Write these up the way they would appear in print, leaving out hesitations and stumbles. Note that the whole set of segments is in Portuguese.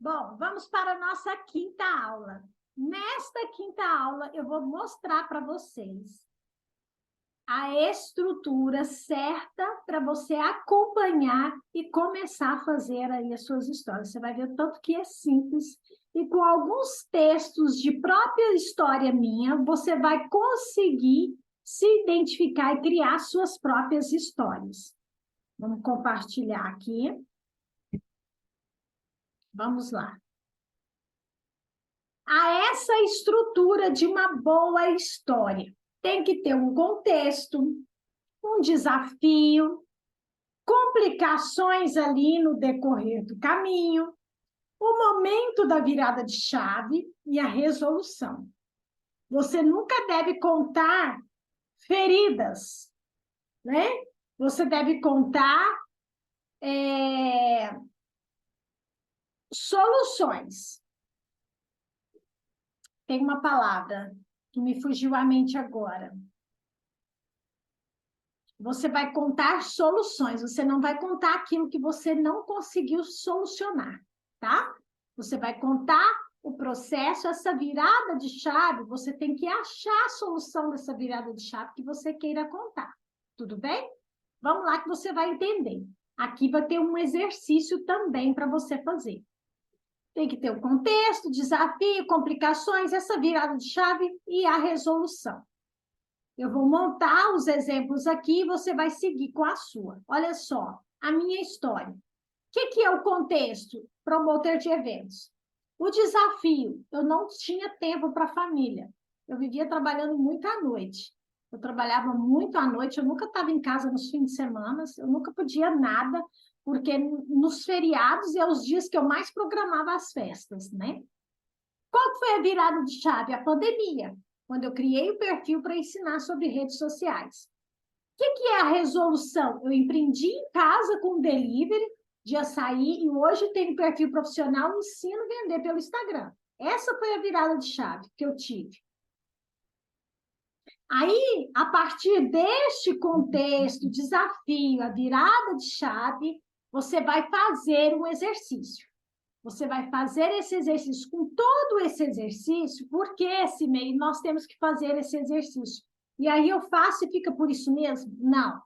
Bom, vamos para a nossa quinta aula. Nesta quinta aula, eu vou mostrar para vocês a estrutura certa para você acompanhar e começar a fazer aí as suas histórias. Você vai ver o tanto que é simples. E com alguns textos de própria história minha, você vai conseguir se identificar e criar suas próprias histórias. Vamos compartilhar aqui. Vamos lá. A essa estrutura de uma boa história. Tem que ter um contexto, um desafio, complicações ali no decorrer do caminho, o momento da virada de chave e a resolução. Você nunca deve contar feridas, né? Você deve contar soluções. Tem uma palavra que me fugiu à mente agora. Você vai contar soluções, você não vai contar aquilo que você não conseguiu solucionar, tá? Você vai contar o processo, essa virada de chave, você tem que achar a solução dessa virada de chave que você queira contar, tudo bem? Vamos lá que você vai entender. Aqui vai ter um exercício também para você fazer. Tem que ter o contexto, desafio, complicações, essa virada de chave e a resolução. Eu vou montar os exemplos aqui e você vai seguir com a sua. Olha só, a minha história. O que é o contexto? Promotor de eventos. O desafio, eu não tinha tempo para a família. Eu vivia trabalhando muito à noite. Eu trabalhava muito à noite, eu nunca estava em casa nos fins de semana, eu nunca podia nada, porque nos feriados é os dias que eu mais programava as festas, né? Qual foi a virada de chave? A pandemia, quando eu criei o perfil para ensinar sobre redes sociais. O que é a resolução? Eu empreendi em casa com delivery de açaí e hoje tenho perfil profissional e ensino a vender pelo Instagram. Essa foi a virada de chave que eu tive. Aí, a partir deste contexto, desafio, a virada de chave, você vai fazer um exercício. Você vai fazer esse exercício com todo esse exercício, porque esse meio nós temos que fazer esse exercício. E aí eu faço e fica por isso mesmo? Não.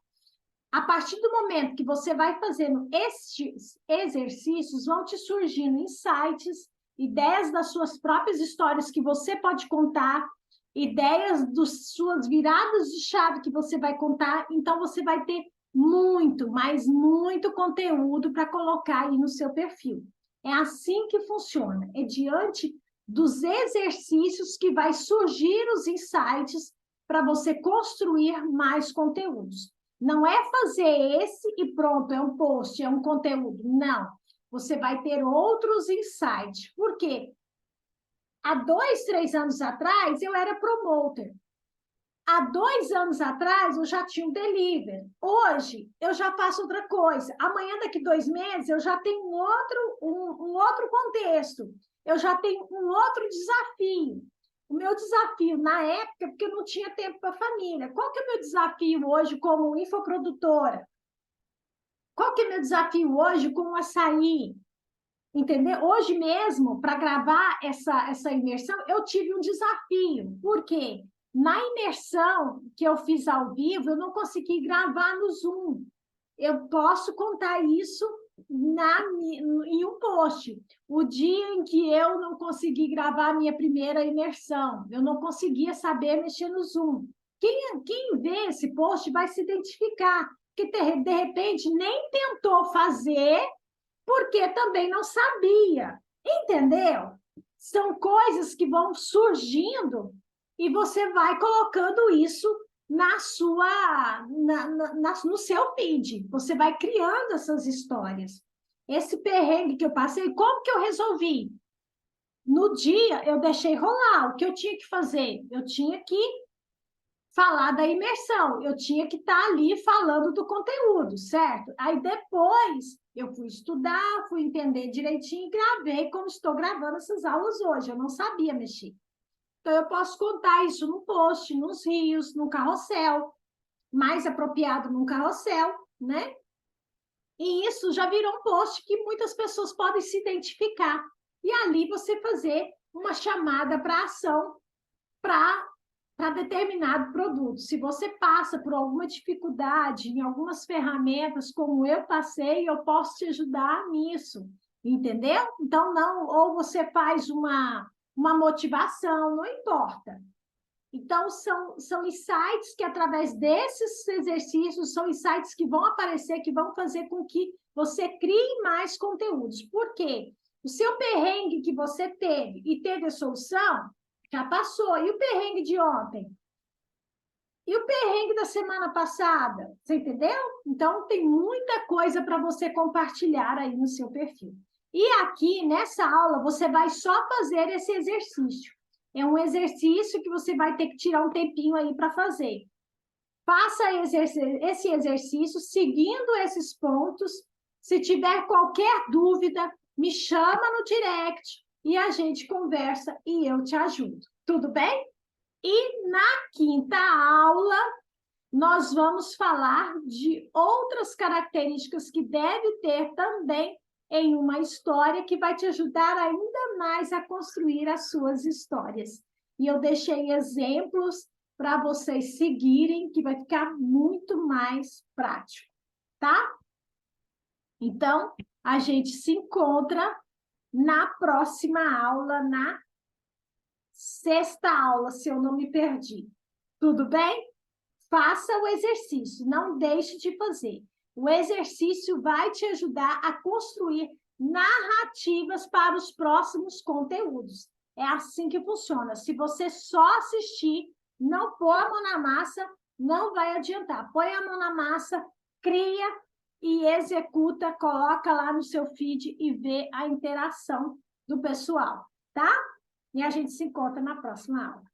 A partir do momento que você vai fazendo estes exercícios, vão te surgindo insights, ideias das suas próprias histórias que você pode contar, ideias das suas viradas de chave que você vai contar, então você vai ter muito, mas muito conteúdo para colocar aí no seu perfil. É assim que funciona, é diante dos exercícios que vai surgir os insights para você construir mais conteúdos. Não é fazer esse e pronto, é um post, é um conteúdo. Não, você vai ter outros insights. Por quê? Há 2, 3 anos atrás, eu era promoter. Há 2 anos atrás, eu já tinha um delivery. Hoje, eu já faço outra coisa. Amanhã, daqui 2 meses, eu já tenho um outro contexto. Eu já tenho um outro desafio. O meu desafio na época, porque eu não tinha tempo para a família. Qual que é o meu desafio hoje como infoprodutora? Qual que é o meu desafio hoje com o açaí? Entendeu? Hoje mesmo, para gravar essa imersão, eu tive um desafio. Por quê? Na imersão que eu fiz ao vivo, eu não consegui gravar no Zoom. Eu posso contar isso em um post. O dia em que eu não consegui gravar a minha primeira imersão, eu não conseguia saber mexer no Zoom. Quem vê esse post vai se identificar, que de repente nem tentou fazer, porque também não sabia, entendeu? São coisas que vão surgindo e você vai colocando isso no seu feed. Você vai criando essas histórias. Esse perrengue que eu passei, como que eu resolvi? No dia, eu deixei rolar. O que eu tinha que fazer? Eu tinha que falar da imersão, eu tinha que estar ali falando do conteúdo, certo? Aí depois eu fui estudar, fui entender direitinho e gravei como estou gravando essas aulas hoje. Eu não sabia mexer. Então, eu posso contar isso no post, nos rios, no carrossel, mais apropriado num carrossel, né? E isso já virou um post que muitas pessoas podem se identificar. e ali você fazer uma chamada para ação para determinado produto. Se você passa por alguma dificuldade em algumas ferramentas, como eu passei, eu posso te ajudar nisso, entendeu? Então, não, ou você faz uma motivação, não importa. Então, são insights que, através desses exercícios, são insights que vão aparecer, que vão fazer com que você crie mais conteúdos. Por quê? O seu perrengue que você teve e teve a solução, já passou. E o perrengue de ontem? E o perrengue da semana passada? Você entendeu? Então, tem muita coisa para você compartilhar aí no seu perfil. E aqui, nessa aula, você vai só fazer esse exercício. É um exercício que você vai ter que tirar um tempinho aí para fazer. Faça esse exercício seguindo esses pontos. Se tiver qualquer dúvida, me chama no direct e a gente conversa e eu te ajudo. Tudo bem? E na quinta aula, nós vamos falar de outras características que deve ter também em uma história que vai te ajudar ainda mais a construir as suas histórias. E eu deixei exemplos para vocês seguirem, que vai ficar muito mais prático, tá? Então, a gente se encontra na próxima aula, na sexta aula, se eu não me perdi. Tudo bem? Faça o exercício, não deixe de fazer. O exercício vai te ajudar a construir narrativas para os próximos conteúdos. É assim que funciona. Se você só assistir, não pôr a mão na massa, não vai adiantar. Põe a mão na massa, cria e executa, coloca lá no seu feed e vê a interação do pessoal, tá? E a gente se encontra na próxima aula.